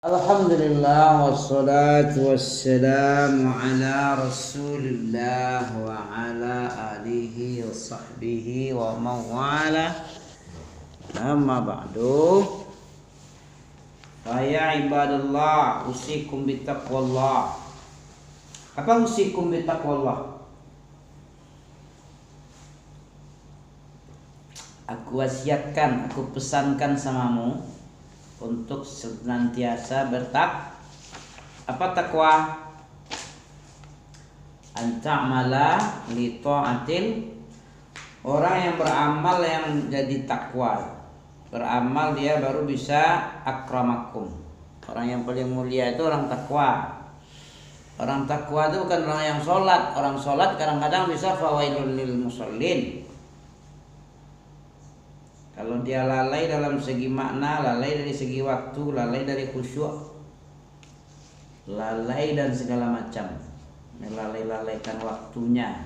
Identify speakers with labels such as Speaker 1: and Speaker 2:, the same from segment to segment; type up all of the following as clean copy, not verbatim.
Speaker 1: Alhamdulillah wassalatu wassalamu ala rasulillah wa ala alihi wa sahbihi wa mawala. Amma ba'du. Faya ibadallah, usikum bitaqwallah. Apa usikum bitaqwallah? Aku wasiatkan, aku pesankan samamu untuk senantiasa apa takwa? Anta'mala li ta'atil, orang yang beramal yang jadi takwa. Beramal dia baru bisa akramakum. Orang yang paling mulia itu orang takwa. Orang takwa itu bukan orang yang sholat. Orang sholat kadang-kadang bisa fawailul lil musallin. Kalau dia lalai dalam segi makna, lalai dari segi waktu, lalai dari khusyuk, lalai dan segala macam, melalaikan waktunya,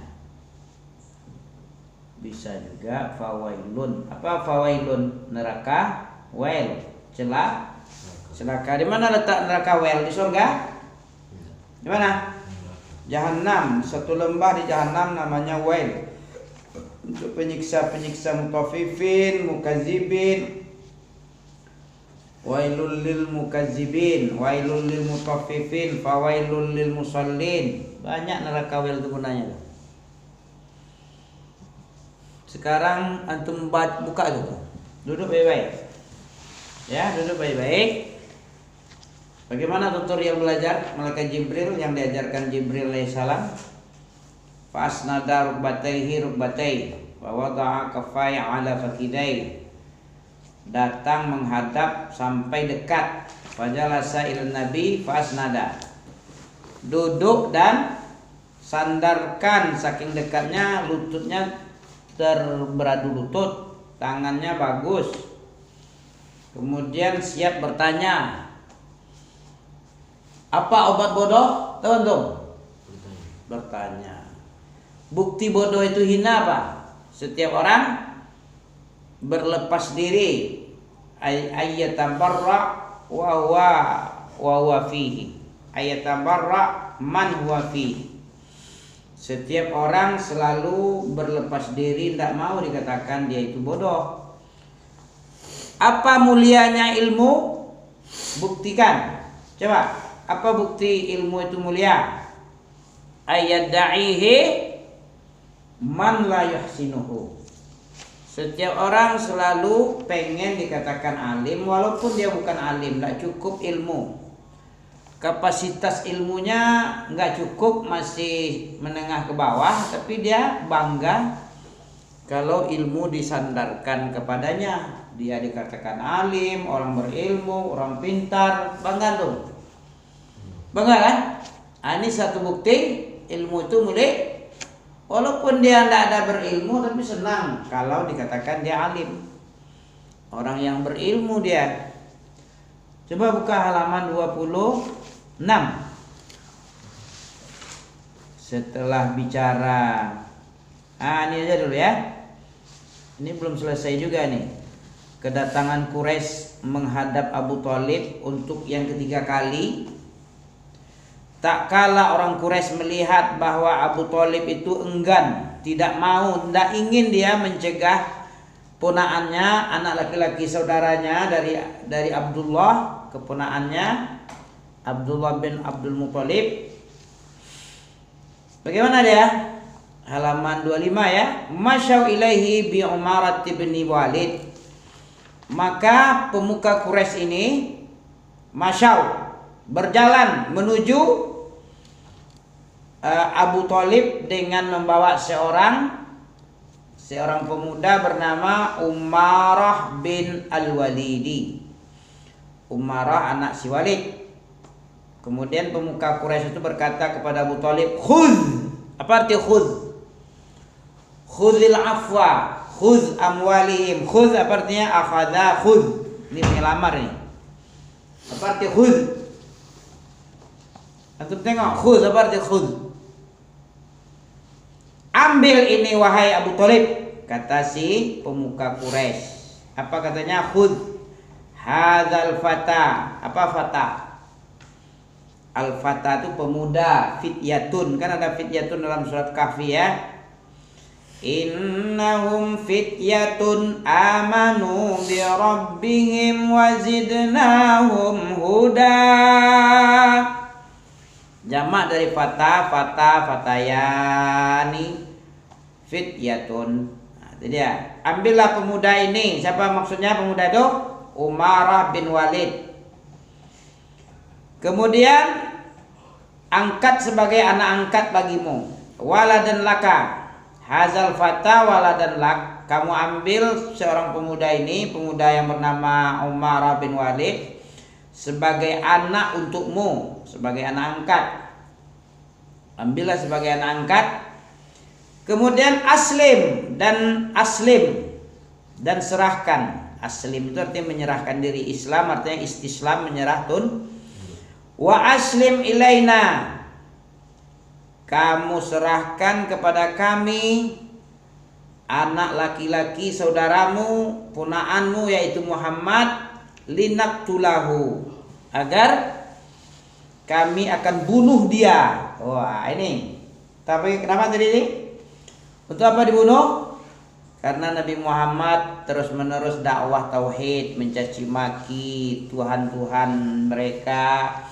Speaker 1: bisa juga fawailun. Apa fawailun? Neraka, wail, celaka. Di mana letak neraka wail? Di surga? Di mana? Jahannam. Satu lembah di Jahannam namanya wail. Untuk penyiksa-penyiksa mutafifin, mukazibin. Wailul lil mukazibin, wailul lil mutafifin, fawailul lil musallin. Banyak neraka wail itu gunanya. Sekarang antum buka gitu. Duduk baik-baik. Ya, duduk baik-baik. Bagaimana tutorial belajar malaikat Jibril yang diajarkan Jibril alaihissalam? Fasnada rukbatayhi wa wada'a kafai ala fakidai. Datang menghadap sampai dekat. Fajalasa ilan nabi fasnada. Duduk dan sandarkan, saking dekatnya lututnya beradu lutut, tangannya bagus. Kemudian siap bertanya. Apa obat bodoh? Tahu? Bertanya. Bukti bodoh itu hina apa? Setiap orang berlepas diri, ayatabarra wa huwa fihi, ayatabarra man huwa fihi. Setiap orang selalu berlepas diri, tidak mau dikatakan dia itu bodoh. Apa mulianya ilmu? Buktikan. Coba, apa bukti ilmu itu mulia? Ayadda'ihi man la yuhsinuhu. Setiap orang selalu pengen dikatakan alim walaupun dia bukan alim, tidak cukup ilmu. Kapasitas ilmunya nggak cukup, masih menengah ke bawah, tapi dia bangga kalau ilmu disandarkan kepadanya. Dia dikatakan alim, orang berilmu, orang pintar, bangga tuh. Bangga kan? Ini satu bukti ilmu itu mulia. Walaupun dia tidak ada berilmu, tapi senang kalau dikatakan dia alim. Orang yang berilmu dia. Coba buka halaman 26. Setelah bicara, ini aja dulu ya. Ini belum selesai juga nih. Kedatangan Quraisy menghadap Abu Thalib untuk yang ketiga kali. Tak kala orang Quraisy melihat bahwa Abu Thalib itu enggan, tidak mau, tidak ingin dia mencegah ponaannya, anak laki-laki saudaranya dari Abdullah, keponaannya Abdullah bin Abdul Muthalib. Bagaimana dia? Halaman 25 ya. Masyau ilaihi bi Umarat bin Walid. Maka pemuka Quraisy ini masyau, berjalan menuju Abu Thalib dengan membawa seorang pemuda bernama Umarah bin Al-Walidi. Umarah anak si Walid. Kemudian pemuka Quraisy itu berkata kepada Abu Thalib, "Khudh." Apa arti khudh? Khudhil afwa, khudh amwalihim. Khudh apa artinya? Akhadha, khudh. Ini penyelamar nih. Apa arti khudh? Antum tengok khudh, apa arti khudh? Ambil ini wahai Abu Thalib, kata si pemuka Quraisy. Apa katanya? Khudh hadzal fata. Apa fata? Al fata itu pemuda, fityatun. Kan ada fityatun dalam surat Kahfi ya. Innahum fityatun amanu bi rabbihim wazidnahum huda. Jamak dari fata, fatayani, fityatun. Nah, itu dia. Ambillah pemuda ini. Siapa maksudnya pemuda itu? Umarah bin Walid. Kemudian angkat sebagai anak angkat bagimu. Waladan laka. Hazal fata waladan lak. Kamu ambil seorang pemuda ini, pemuda yang bernama Umarah bin Walid, sebagai anak untukmu, sebagai anak angkat. Ambillah sebagai anak angkat. Kemudian aslim dan serahkan. Aslim itu artinya menyerahkan diri. Islam artinya istislam, menyerah tun. Wa aslim ilaina. Kamu serahkan kepada kami anak laki-laki saudaramu, ponaanmu yaitu Muhammad, linaqtulahu, agar kami akan bunuh dia. Wah, ini. Tapi kenapa tadi ini? Untuk apa dibunuh? Karena Nabi Muhammad terus-menerus dakwah tauhid, mencaci maki Tuhan-Tuhan mereka,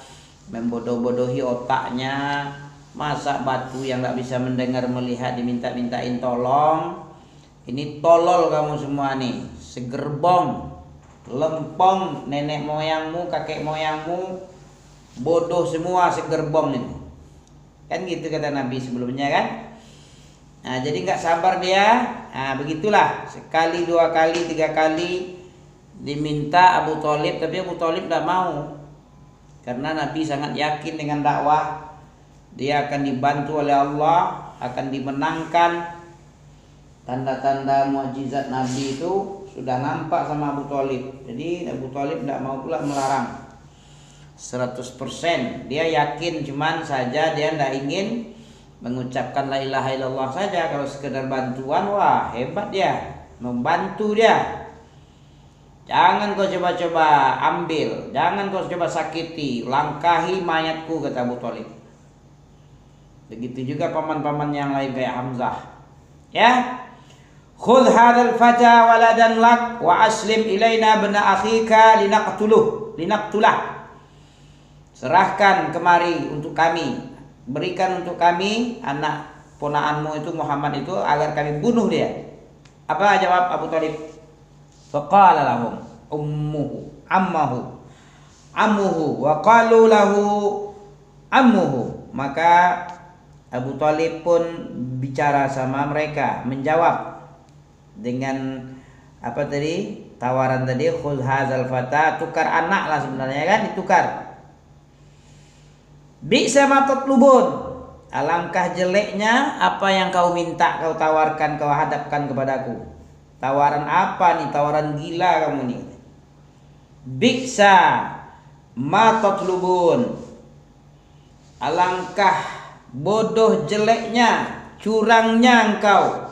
Speaker 1: membodoh-bodohi otaknya. Masa batu yang gak bisa mendengar melihat diminta-mintain tolong. Ini tolol kamu semua nih, segerbong, lempong, nenek moyangmu, kakek moyangmu, bodoh semua segerbong ini. Kan gitu kata Nabi sebelumnya kan. Nah, jadi gak sabar dia. Nah, begitulah, sekali, dua kali, tiga kali diminta Abu Thalib, tapi Abu Thalib gak mau. Karena Nabi sangat yakin dengan dakwah. Dia akan dibantu oleh Allah, akan dimenangkan. Tanda-tanda mukjizat Nabi itu sudah nampak sama Abu Thalib. Jadi Abu Thalib tidak mau pula melarang 100%. Dia yakin, cuman saja dia tidak ingin mengucapkan la ilaha illallah saja. Kalau sekedar bantuan, wah hebat dia, membantu dia. Jangan kau coba-coba ambil, jangan kau coba sakiti, langkahi mayatku, kata Abu Thalib. Begitu juga paman-paman yang lain kayak Hamzah. Ya. Khudh hadzal fata waladan lak wa aslim ilaina bna akhika linaqtulah. Serahkan kemari untuk kami, berikan untuk kami anak ponaanmu itu Muhammad itu agar kami bunuh dia. Apa jawab Abu Thalib? Faqala lahum ammuhu wa qalu lahu ammuhu. Maka Abu Thalib pun bicara sama mereka, menjawab dengan apa tadi? Tawaran tadi, khudh hadzal fata, tukar anak lah sebenarnya kan, ditukar. Bi'sa ma tatlubun. Alangkah jeleknya apa yang kau minta, kau tawarkan, kau hadapkan kepadaku. Tawaran apa nih? Tawaran gila kamu nih. Bi'sa ma tatlubun. Alangkah bodoh jeleknya, curangnya engkau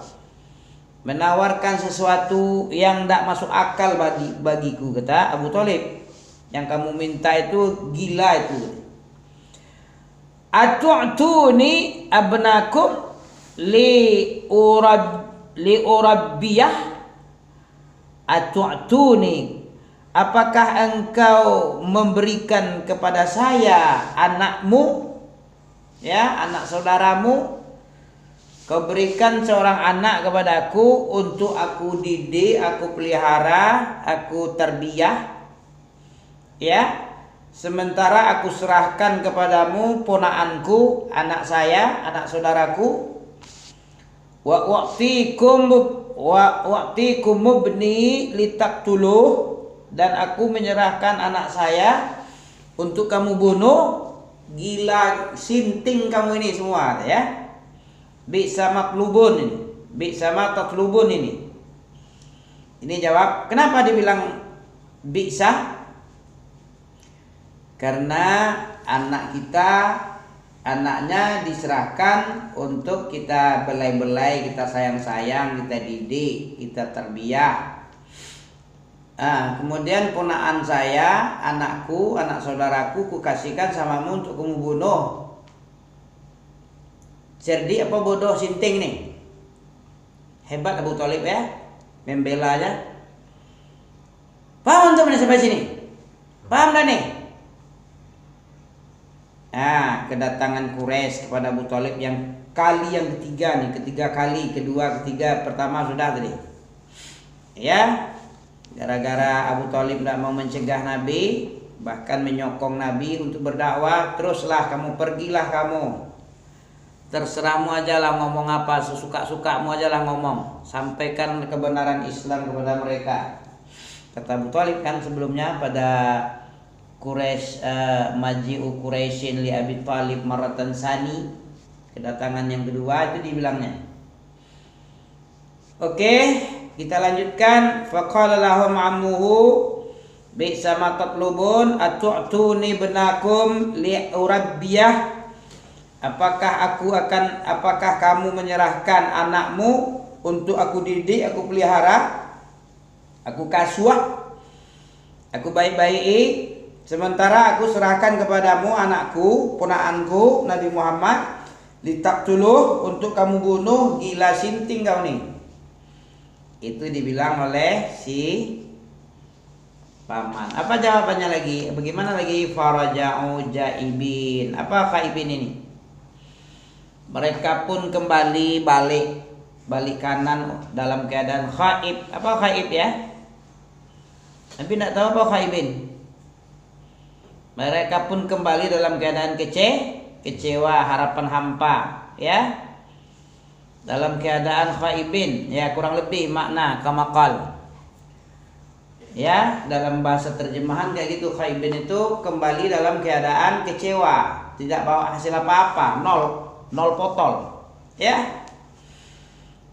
Speaker 1: menawarkan sesuatu yang tidak masuk akal bagiku, kata Abu Thalib. Yang kamu minta itu gila itu. Atu'tuni abnakum li urabbiyah. Atu'tuni, apakah engkau memberikan kepada saya anakmu? Ya, anak saudaramu, kau berikan seorang anak kepadaku untuk aku didik, aku pelihara, aku tarbiyah. Ya, sementara aku serahkan kepadamu ponaanku, anak saya, anak saudaraku. Wa'tikum mubni litaqtuluh, dan aku menyerahkan anak saya untuk kamu bunuh. Gila, sinting kamu ini semua ya. Bi'sa matlubun ini, bi'sa ma tatlubun ini. Ini jawab, kenapa dibilang bi'sa? Karena anak kita, anaknya diserahkan untuk kita belai-belai, kita sayang-sayang, kita didik, kita tarbiyah. Kemudian ponaan saya, anakku, anak saudaraku, kukasihkan samamu untuk kamu bunuh. Cerdik apa bodoh sinting nih? Hebat Abu Thalib ya, membela aja. Paham teman sampai sini? Paham dah nih? Kedatangan Quraisy kepada Abu Thalib yang kali yang ketiga nih, ketiga kali, kedua, ketiga, pertama sudah tadi. Ya, gara-gara Abu Thalib tidak mau mencegah Nabi, bahkan menyokong Nabi untuk berdakwah, teruslah kamu, pergilah kamu. Terserahmu aja lah ngomong apa, sesuka-sukamu aja lah ngomong. Sampaikan kebenaran Islam kepada mereka. Kata Abu Thalib kan sebelumnya pada Quraisy, maji'u Quraisyin li Abi Thalib maratan sani, kedatangan yang kedua itu dibilangnya. Oke, kita lanjutkan. Faqala lahum ammuhu bi'sa ma tatlubun atu'tuni benakum li urabbiyah. Apakah kamu menyerahkan anakmu untuk aku didik, aku pelihara, aku kasuh, aku baik-baiki, sementara aku serahkan kepadamu anakku, ponaanku Nabi Muhammad, litaqtuluh, untuk kamu bunuh, gila sinting kau nih. Itu dibilang oleh si paman. Apa jawabannya lagi? Bagaimana lagi? Faraja'u jaibin. Apa khaibin ini? Mereka pun kembali balik kanan dalam keadaan khaib. Apa khaib ya? Tapi tidak tahu apa khaibin. Mereka pun kembali dalam keadaan kecewa, harapan hampa, ya. Dalam keadaan khaibin, ya, kurang lebih makna kamakal. Ya, dalam bahasa terjemahan kayak gitu, khaibin itu kembali dalam keadaan kecewa, tidak bawa hasil apa-apa, nol potol, ya.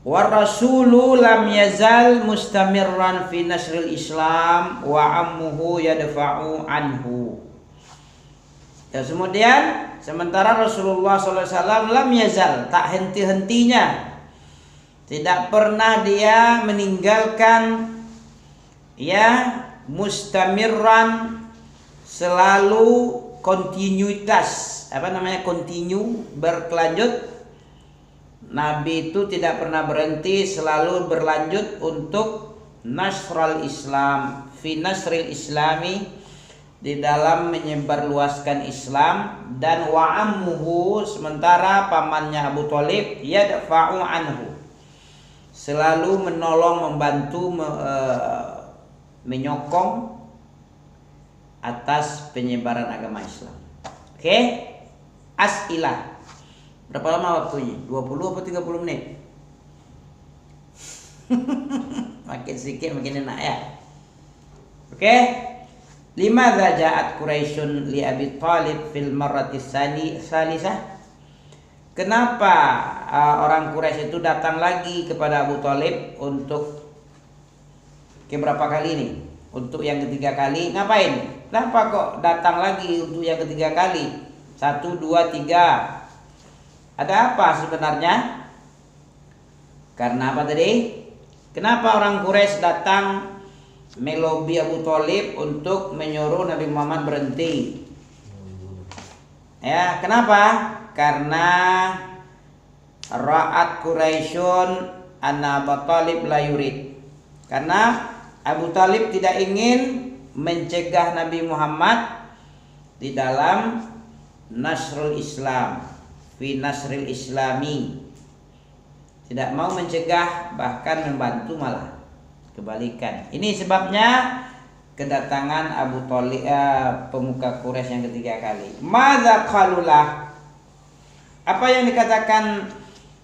Speaker 1: War rasulu lam yazal mustamirran fi nasril Islam wa ammuhu yadfa'u anhu. Ya, kemudian sementara Rasulullah SAW lam yazal, tak henti-hentinya, tidak pernah dia meninggalkan, ya, mustamirran, selalu kontinuitas, kontinu, berkelanjut. Nabi itu tidak pernah berhenti, selalu berlanjut untuk nasrul Islam, fi nasril islami, di dalam menyebarluaskan Islam, dan wa ammuhu, sementara pamannya Abu Thalib, yadfa'u anhu, selalu menolong, membantu, menyokong atas penyebaran agama Islam. Oke? As'ilah. Berapa lama waktunya? 20 atau 30 menit? Makin sedikit makin enak ya. Oke? Limadza ja'at Quraisyun li Abi Thalib fil marrati salisah? Kenapa orang Quraisy itu datang lagi kepada Abu Thalib untuk keberapa kali ini? Untuk yang ketiga kali. Ngapain? Kenapa kok datang lagi untuk yang ketiga kali? 1, 2, 3. Ada apa sebenarnya? Karena apa tadi? Kenapa orang Quraisy datang melobi Abu Thalib untuk menyuruh Nabi Muhammad berhenti? Ya, kenapa? Karena ra'at Quraisyun anna Abu Thalib la yurid. Karena Abu Thalib tidak ingin mencegah Nabi Muhammad di dalam nasrul Islam, fi nasril islami, tidak mau mencegah, bahkan membantu, malah kebalikan. Ini sebabnya kedatangan Abu Thalib, pemuka Quraisy yang ketiga kali. Madza qalulah? Apa yang dikatakan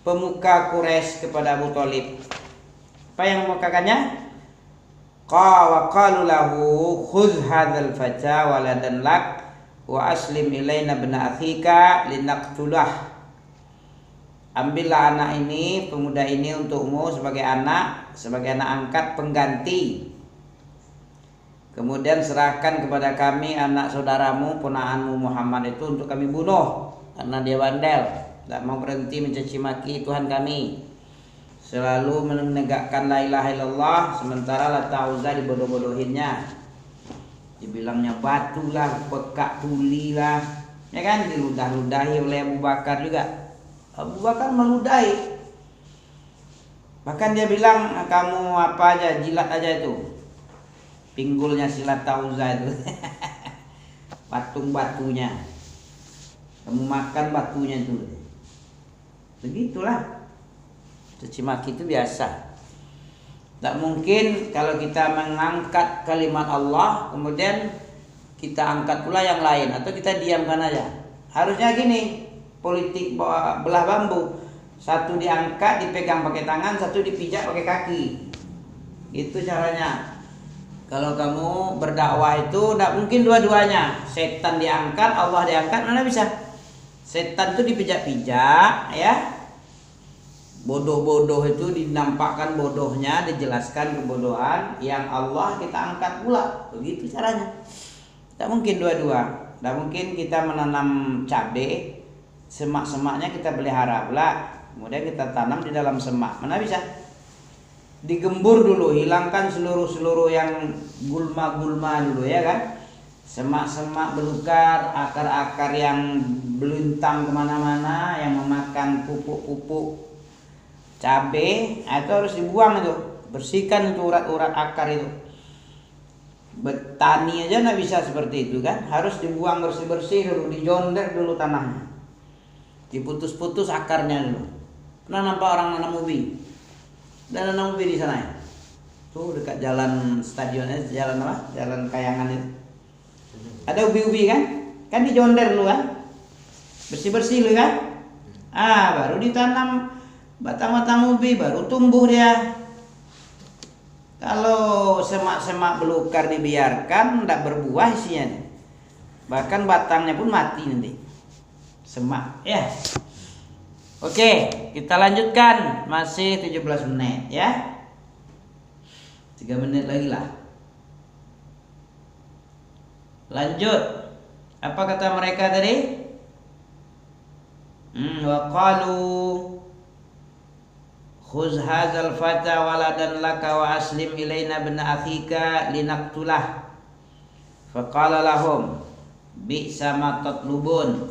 Speaker 1: pemuka Quraisy kepada Abu Thalib? Apa yang mengatakannya? Wa qalu lahu khudh hadzal fata waladan lak wa aslim ilaina bna akhika linaqtulah. Ambillah anak ini, pemuda ini untukmu sebagai anak angkat pengganti. Kemudian serahkan kepada kami anak saudaramu, ponaanmu Muhammad itu untuk kami bunuh, karena dia bandel, tidak mau berhenti mencaci maki Tuhan kami. selalu menegakkan la ilaha illallah, sementara Lata Uzza dibodoh-bodohinnya, dibilangnya batu lah, pekak tuli lah, ya kan, diludah-ludahi oleh Abu Bakar juga. Abu Bakar meludahi, bahkan dia bilang, kamu apa aja, jilat aja itu pinggulnya si Lata Uzza itu. Patung-batunya, kamu makan batunya itu. Begitulah, caci maki itu biasa. Tak mungkin kalau kita mengangkat kalimat Allah kemudian kita angkat pula yang lain, atau kita diamkan aja. Harusnya gini, politik belah bambu, satu diangkat dipegang pakai tangan, satu dipijak pakai kaki. Itu caranya. Kalau kamu berdakwah itu tidak mungkin dua-duanya. Setan diangkat, Allah diangkat, mana bisa? Setan itu dipijak-pijak, ya. Bodoh-bodoh itu dinampakkan bodohnya, dijelaskan kebodohan. Yang Allah kita angkat pula. Begitu caranya. Tidak mungkin dua-dua. Tidak mungkin kita menanam cabai, semak-semaknya kita pelihara pula, kemudian kita tanam di dalam semak. Mana bisa? Digembur dulu, hilangkan seluruh yang gulma-gulma dulu, ya kan. Semak-semak belukar, akar-akar yang beluntang kemana-mana, yang memakan pupuk-pupuk cabai, itu harus dibuang itu. Bersihkan itu urat-urat akar itu. Bertani aja nggak bisa seperti itu kan, harus dibuang bersih-bersih dulu, dijonder dulu tanahnya, diputus-putus akarnya dulu. Pernah nampak orang nanam ubi? Dan nanam ubi di sana ya? Tuh dekat jalan stadionnya, jalan apa? Jalan Kayangan itu. Ada ubi-ubi kan? Kan dijonder dulu kan? Bersih-bersih dulu kan? Baru ditanam batang-batang ubi, baru tumbuh dia. Kalau semak-semak belukar dibiarkan, tidak berbuah isinya. Bahkan batangnya pun mati nanti. Semak, ya. Oke, kita lanjutkan. Masih 17 menit ya. 3 menit lagi lah. Lanjut. Apa kata mereka tadi? Wa qalu khuz hadzal fata waladan laka wa aslim ilaina bin akhika linaqtulah. Faqala lahum bi'sa ma tatlubun.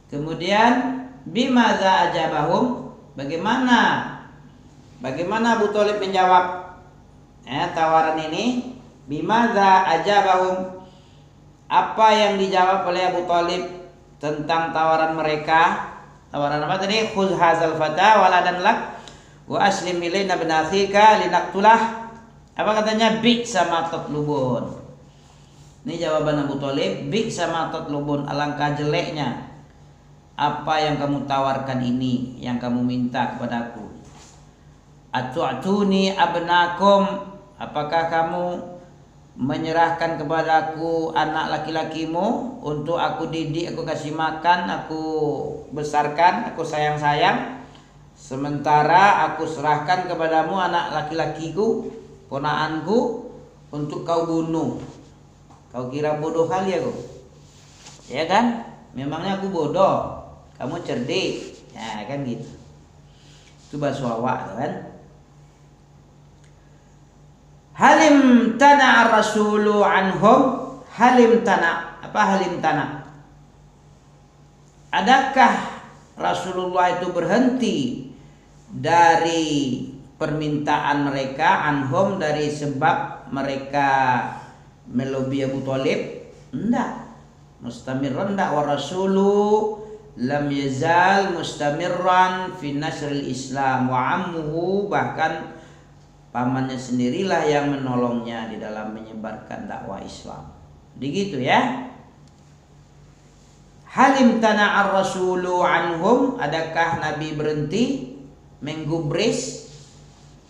Speaker 1: Kemudian bimadza ajabahum, bagaimana Abu Thalib menjawab tawaran ini? Bimadza ajabahum, apa yang dijawab oleh Abu Thalib tentang tawaran mereka? Tawaran apa tadi? Khudh hadzal fata waladan lak wa aslim ilaina bin akhika linaqtulah. Apa katanya? Bi sama tatlubun. Ini jawaban Abu Thalib, bi sama tatlubun, alangkah jeleknya apa yang kamu tawarkan ini, yang kamu minta kepadaku. Atu'tuni abnakum, apakah kamu menyerahkan kepadaku anak laki-lakimu untuk aku didik, aku kasih makan, aku besarkan, aku sayang-sayang, sementara aku serahkan kepadamu anak laki-lakiku, ponaanku, untuk kau bunuh. Kau kira bodoh kali aku? Ya kan? Memangnya aku bodoh, kamu cerdik, ya kan gitu. Itu bahasa awak kan. Halim tana ar-rasulu anhum. Halim tana, apa halim tana? Adakah Rasulullah itu berhenti dari permintaan mereka, anhum, dari sebab mereka melobi Abu Thalib? Enggak. Mustamirran dak, wa rasulu lam yazal mustamirran fi nasril Islam wa ammuhu, bahkan pamannya sendirilah yang menolongnya di dalam menyebarkan dakwah Islam. Begitu ya. Halim tana ar-rasulu anhum, adakah Nabi berhenti menggubris,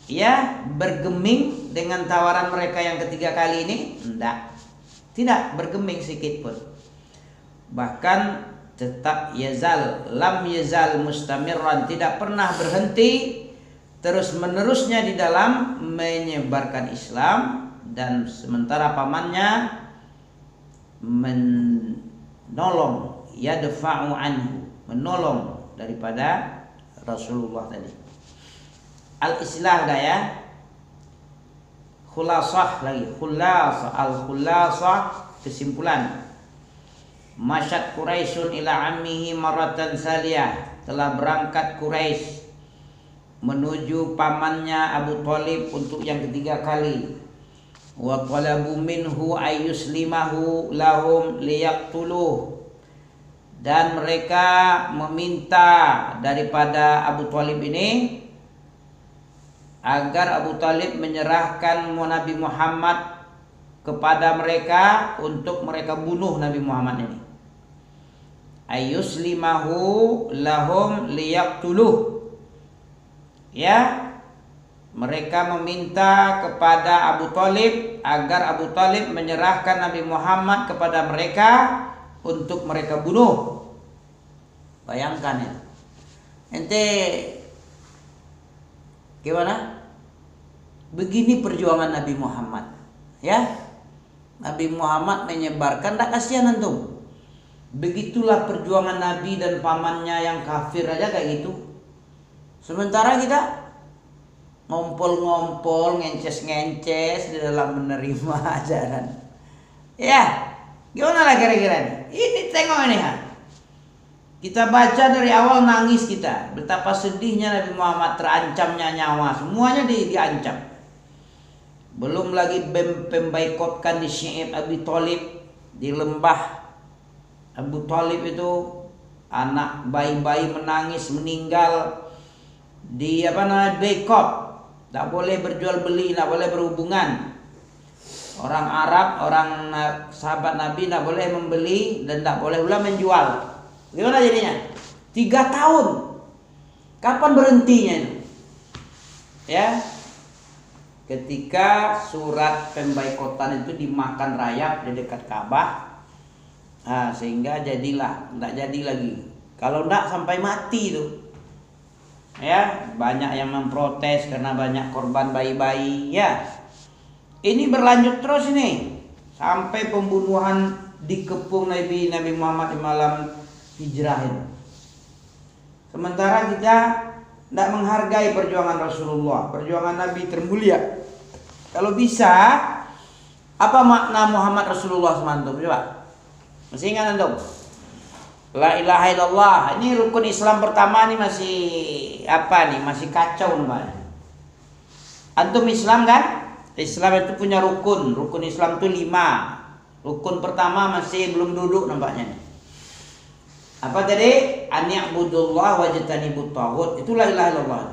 Speaker 1: ya, bergeming dengan tawaran mereka yang ketiga kali ini? Enggak. Tidak bergeming sedikit pun. Bahkan tetap yazal, lam yazal mustamirran, tidak pernah berhenti terus menerusnya di dalam menyebarkan Islam, dan sementara pamannya menolong, yadfa'u anhu, menolong daripada Rasulullah tadi. Al-islah dah ya. Khulasah lagi, al-khulasah kesimpulan. Masyad Quraisyun ila ammihi maratan saliyah, telah berangkat Quraisy menuju pamannya Abu Thalib untuk yang ketiga kali. Wa talabu minhu ayyuslimahu lahum liyaqtuluh, dan mereka meminta daripada Abu Thalib ini agar Abu Thalib menyerahkan Nabi Muhammad kepada mereka untuk mereka bunuh Nabi Muhammad ini. Ayyuslimahu lahum liyaqtuluh. Ya, mereka meminta kepada Abu Thalib agar Abu Thalib menyerahkan Nabi Muhammad kepada mereka untuk mereka bunuh. Bayangkan ya. Ente gimana? Begini perjuangan Nabi Muhammad. Ya. Nabi Muhammad menyebarkan, tak kasihan antum. Begitulah perjuangan Nabi dan pamannya yang kafir aja kayak gitu. Sementara kita ngompol-ngompol, ngences-ngences di dalam menerima ajaran. Ya, gimana lah kira-kira ini? Ini tengok ini ha. Kita baca dari awal nangis kita, betapa sedihnya Nabi Muhammad, terancamnya nyawa, semuanya diancam. Belum lagi pembaikotkan di Syi'ib Abi Thalib, di lembah Abu Thalib itu anak bayi-bayi menangis meninggal di boikot, tak boleh berjual beli, tak boleh berhubungan. Orang Arab, orang sahabat Nabi tak boleh membeli dan tak boleh pula menjual. Gimana jadinya? 3 tahun. Kapan berhentinya itu? Ya, ketika surat pembaikotan itu dimakan rayap di dekat Ka'bah. Nah, sehingga jadilah, tidak jadi lagi. Kalau tidak sampai mati itu. Ya, banyak yang memprotes karena banyak korban bayi-bayi. Ya, ini berlanjut terus ini sampai pembunuhan dikepung Nabi Muhammad di malam hijrah itu. Sementara kita tidak menghargai perjuangan Rasulullah, perjuangan Nabi termulia. Kalau bisa, apa makna Muhammad Rasulullah semantum? Coba, masih ingat antum? La ilaha illallah. Ini rukun Islam pertama nih masih apa nih? Masih kacau namanya. Antum Islam kan? Islam itu punya rukun. Rukun Islam itu 5. Rukun pertama masih belum duduk nampaknya nih. Apa tadi? An ya'budullah wajtanibut taghut. Itulah la ilaha illallah.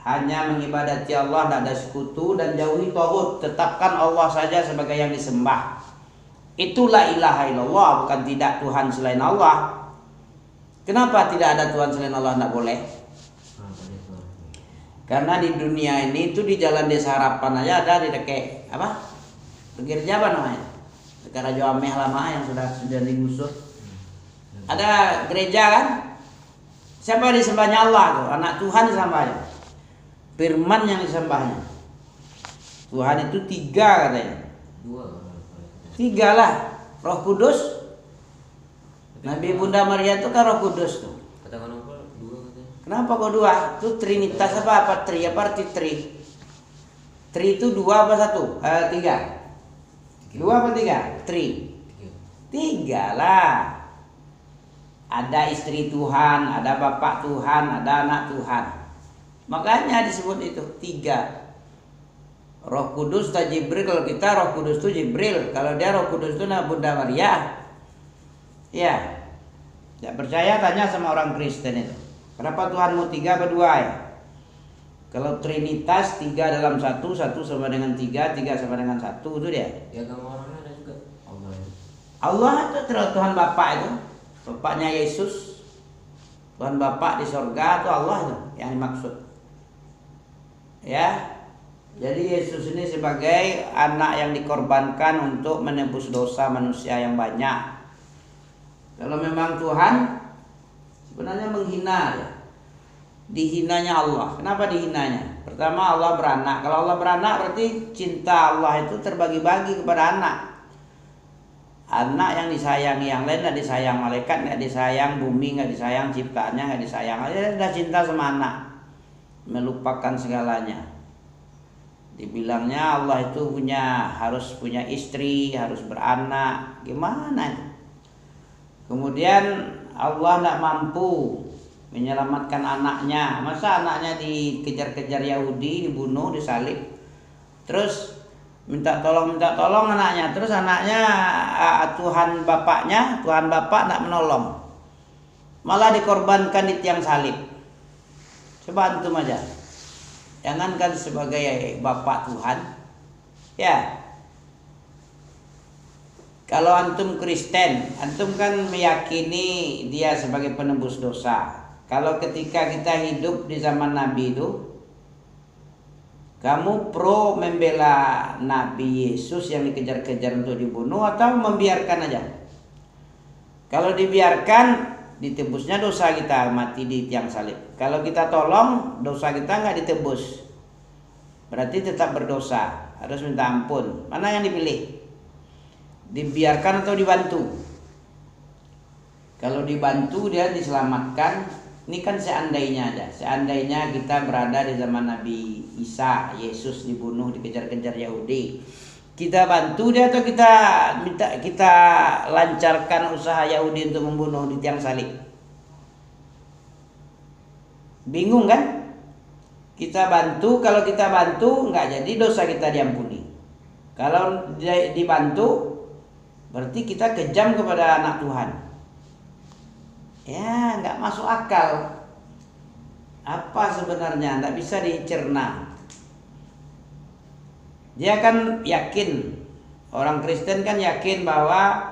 Speaker 1: Hanya mengibadati Allah, tidak ada sekutu, dan jauhi taghut. Tetapkan Allah saja sebagai yang disembah. Itulah ilaha illallah, bukan tidak Tuhan selain Allah. Kenapa tidak ada Tuhan selain Allah? Tidak boleh. Karena di dunia ini itu di Jalan Desa Harapan aja ada di dekat apa? Gereja apa namanya? Dekat Raja Ameh lama yang sudah digusur. Ada gereja kan? Siapa disembahnya? Allah tuh, anak Tuhan disembahnya. Firman yang disembahnya. Tuhan itu 3 katanya. 3 lah. Roh Kudus. Nabi Bunda Maria itu kan Roh Kudus tuh.
Speaker 2: Katakan apa? 2 katanya.
Speaker 1: Kenapa kok 2? Itu Trinitas apa tri? Apa arti tri? Tri itu 2 apa 1? 3. 2 apa 3? Tri. 3 lah. Ada istri Tuhan, ada bapak Tuhan, ada anak Tuhan. Makanya disebut itu 3. Roh Kudus atau Jibril, kalau kita Roh Kudus itu Jibril, kalau dia Roh Kudus itu Bunda Maria. Ya, tidak percaya tanya sama orang Kristen itu. Kenapa Tuhanmu 3 apa 2 ya? Kalau Trinitas 3 dalam 1, 1 sama dengan 3, 3 sama dengan 1 itu dia.
Speaker 2: Ya agama orangnya ada juga Allah.
Speaker 1: Allah itu Tuhan Bapa itu, Bapaknya Yesus, Tuhan Bapa di sorga itu Allah itu yang dimaksud. Ya. Jadi Yesus ini sebagai anak yang dikorbankan untuk menebus dosa manusia yang banyak. Kalau memang Tuhan sebenarnya menghina ya. Dihinanya Allah. Kenapa dihinanya? Pertama Allah beranak. Kalau Allah beranak berarti cinta Allah itu terbagi-bagi kepada anak. Anak yang disayangi, yang lain nggak disayang, malaikat nggak disayang, bumi nggak disayang, ciptaannya nggak disayang. Dia udah cinta sama anak. melupakan segalanya. Dibilangnya Allah itu harus punya istri, harus beranak, gimana? Kemudian Allah tidak mampu menyelamatkan anaknya. Masa anaknya dikejar-kejar Yahudi, dibunuh, disalib. Terus minta tolong anaknya. Terus anaknya Tuhan bapak tidak menolong. Malah dikorbankan di tiang salib. Coba antum aja. Jangankan sebagai bapak Tuhan, ya. Kalau antum Kristen, antum kan meyakini dia sebagai penebus dosa. Kalau ketika kita hidup di zaman Nabi itu, kamu pro membela Nabi Yesus yang dikejar-kejar untuk dibunuh atau membiarkan aja? Kalau dibiarkan, ditebusnya dosa kita mati di tiang salib. Kalau kita tolong, dosa kita nggak ditebus, berarti tetap berdosa, harus minta ampun. Mana yang dipilih? Dibiarkan atau dibantu? Kalau dibantu dia diselamatkan. Ini kan seandainya aja. Seandainya kita berada di zaman Nabi Isa, Yesus dibunuh, dikejar-kejar Yahudi. Kita bantu dia atau kita lancarkan usaha Yahudi untuk membunuh di tiang salib? Bingung kan? Kita bantu, kalau kita bantu nggak jadi dosa kita diampuni. Kalau dibantu berarti kita kejam kepada anak Tuhan. Ya, nggak masuk akal. Apa sebenarnya? Nggak bisa dicerna. Dia kan yakin, orang Kristen kan yakin bahwa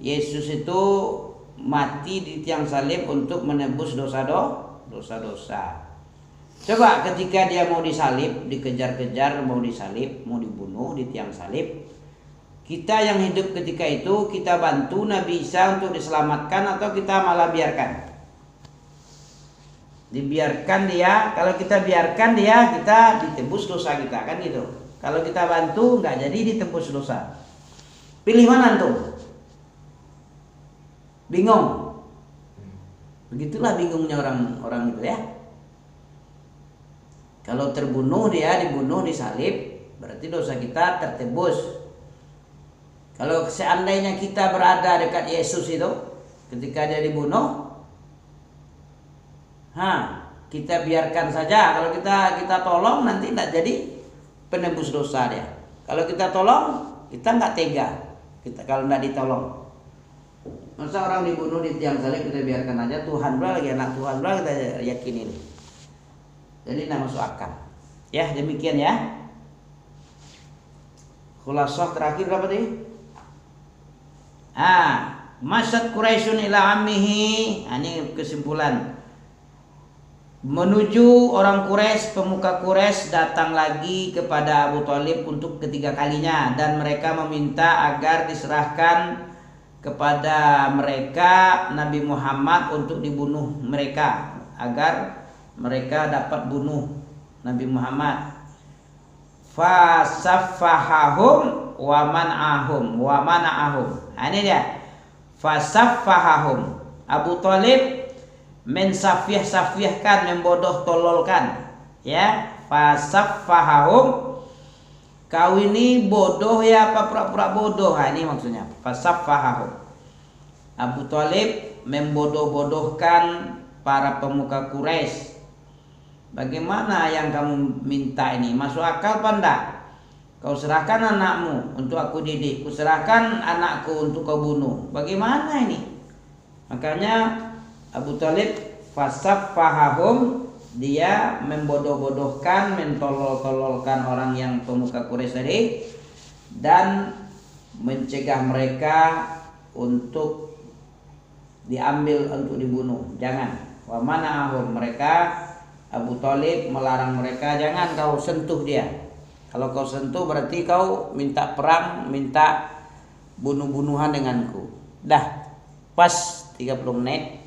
Speaker 1: Yesus itu mati di tiang salib untuk menebus dosa-dosa. Coba ketika dia mau disalib, dikejar-kejar, mau disalib, mau dibunuh di tiang salib, kita yang hidup ketika itu, kita bantu Nabi Isa untuk diselamatkan atau kita malah biarkan? Dibiarkan dia. Kalau kita biarkan dia, kita ditebus dosa kita, kan gitu. Kalau kita bantu, nggak jadi ditebus dosa. Pilih mana tuh? Bingung. Begitulah bingungnya orang itu ya. Kalau dibunuh, disalib, berarti dosa kita tertebus. Kalau seandainya kita berada dekat Yesus itu, ketika dia dibunuh, kita biarkan saja. Kalau kita tolong, nanti tidak jadi penebus dosa dia. Kalau kita tolong, kita nggak tega. Kalau nggak ditolong, masa orang dibunuh di tiang salib kita biarkan aja? Tuhan pula lagi, anak Tuhan pula kita yakinin. Jadi tidak masuk akal. Ya, demikian ya. Khulasah terakhir apa tadi? Masyad Quraisyun ila ammihi. Ini kesimpulan. Menuju orang Quraisy, pemuka Quraisy datang lagi kepada Abu Thalib untuk ketiga kalinya, dan mereka meminta agar diserahkan kepada mereka Nabi Muhammad untuk dibunuh mereka, agar mereka dapat bunuh Nabi Muhammad. Fasaffahahum wa mana'ahum. Ini dia. Fasaffahahum. Abu Thalib mensafiah-safiahkan, membodoh tololkan. Ya, fasaffahahum. Kau ini bodoh ya apa pura-pura bodoh? Ini maksudnya. Fasaffahahum. Abu Thalib membodoh-bodohkan para pemuka Quraisy. Bagaimana yang kamu minta ini? Masuk akal apa enggak? Kau serahkan anakmu untuk aku didik, ku serahkan anakku untuk kau bunuh. Bagaimana ini? Makanya Abu Thalib fasaffahahum, dia membodoh-bodohkan, mentolol-tololkan orang yang pemuka Quraisy tadi, dan mencegah mereka untuk diambil untuk dibunuh. Jangan. Wa mana'ahum, mereka, Abu Thalib melarang mereka, jangan kau sentuh dia. Kalau kau sentuh berarti kau minta perang, minta bunuh-bunuhan denganku. Dah, pas 30 menit.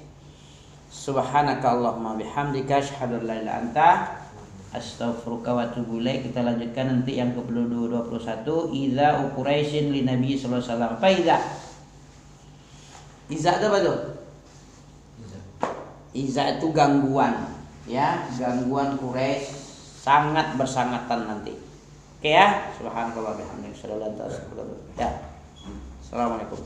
Speaker 1: Subhanaka Allahumma bihamdika asyhadu an la ilaha illa anta astaghfiruka wa atubu ilaik. Kita lanjutkan nanti yang ke-21. Idza Quraisyin li Nabi sallallahu alaihi wasallam. Apa idza? Idza itu apa tuh? Idza itu gangguan. ya, gangguan Quraisy sangat bersangatan nanti. Oke ya, subhanallah bihamdihi asyhadu an la ilaha illa anta astaghfiruka wa atubu ilaik. Ya. Assalamualaikum.